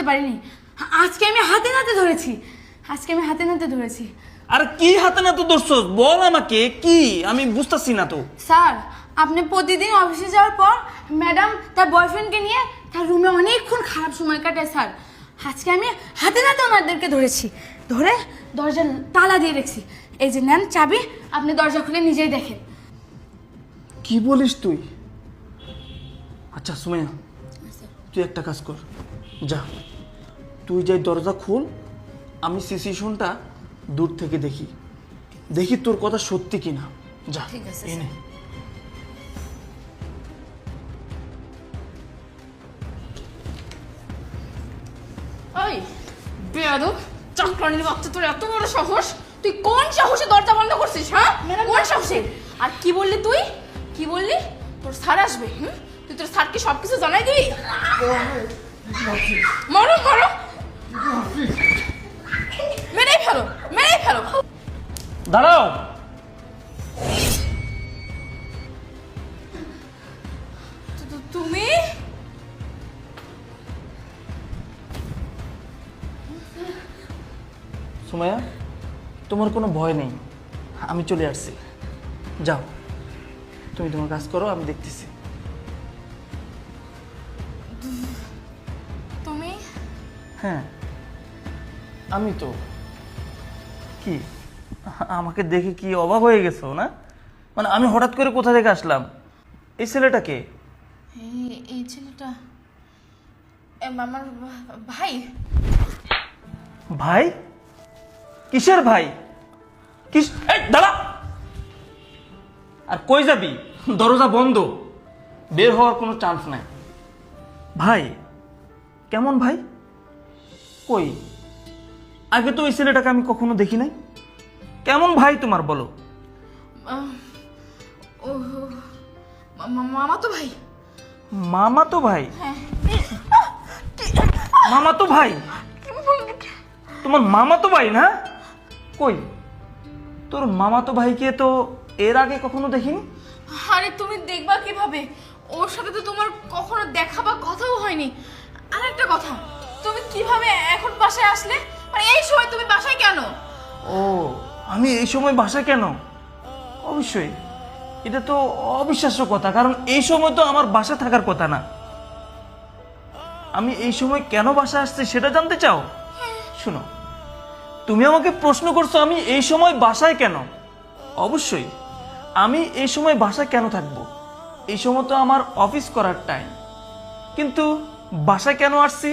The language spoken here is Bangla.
পারিনি। আজকে আমি হাতে নাতে ধরেছি। আর কি হাতে নাতে ধরছস বল আমাকে, কি আমি বুঝতাছি না তো। স্যার, আপনি প্রতিদিন অফিসে যাওয়ার পর ম্যাডাম তার বয়ফ্রেন্ডকে নিয়ে তার রুমে অনেকক্ষণ খারাপ সময় কাটায় স্যার। আজকে আমি হাতে নাতে ওনাদেরকে ধরে দরজার তালা দিয়ে রেখেছি। এই যে নেন চাবি, আপনি দরজা খুলে নিজেই দেখেন। কি বলিস তুই? আচ্ছা সুমাইয়া, তুই একটা কাজ কর, যা তুই যাই দরজা খুল, আমি সিচুয়েশনটা দূর থেকে দেখি তোর কথা সত্যি কিনা। যা ঠিক আছে, এনে। ওই বেয়াদব চাকরানির বাচ্চা, তোর এত বড় সাহস! তুই কোন সাহসে দরজা বন্ধ করছিস? হ্যাঁ, কোন সাহসে? আর কি বললি তুই? কি বললি? তোর স্যার আসবে? তুই তোর স্যারকে সবকিছু জানাই দিবি? মারো মেরেই ফেলো। দাঁড়াও। তুমি সুমাইয়া, তোমার কোনো ভয় নেই, আমি চলে আসছি। যাও তুমি তোমার কাজ করো, আমি দেখতেছি। তুমি হ্যাঁ আমি তো। কি আমাকে দেখে কি অবাক হয়ে গেছো না? মানে আমি হঠাৎ করে কোথা থেকে আসলাম? এই ছেলেটাকে? এই ছেলেটা আমার ভাই। ভাই? কিসের ভাই? এই দাঁড়া! আর কই যাবি? দরজা বন্ধ, বের হওয়ার কোনো চান্স নাই। ভাই? কেমন ভাই? কই আগে তো এই ছেলেটাকে আমি কখনো দেখি নাই। কেমন ভাই তোমার বলো? ও মামা তো ভাই। মামাতো ভাই? হ্যাঁ। মামাতো ভাই? তোমার মামাতো ভাই না? কই তোর মামাতো ভাইকে তো এর আগে কখনো দেখিনি। আরে তুমি দেখবা কিভাবে? ওর সাথে তো তোমার কখনো দেখা বা কথাও হয়নি। আর একটা কথা, তুমি কিভাবে এখন বাসায় আসলে? মানে এই সময় তুমি বাসায় কেন? ও, আমি এই সময় বাসায় কেন? অবশ্যই এটা তো অবিশ্বাস্য কথা, কারণ এই সময় তো আমার বাসা থাকার কথা না। আমি এই সময় কেন বাসা আসছি সেটা জানতে চাও? শুনো, তুমি আমাকে প্রশ্ন করছো আমি এই সময় বাসায় কেন। অবশ্যই আমি এই সময় বাসায় কেন থাকবো? এই সময় তো আমার অফিস করার টাইম, কিন্তু বাসায় কেন আসছি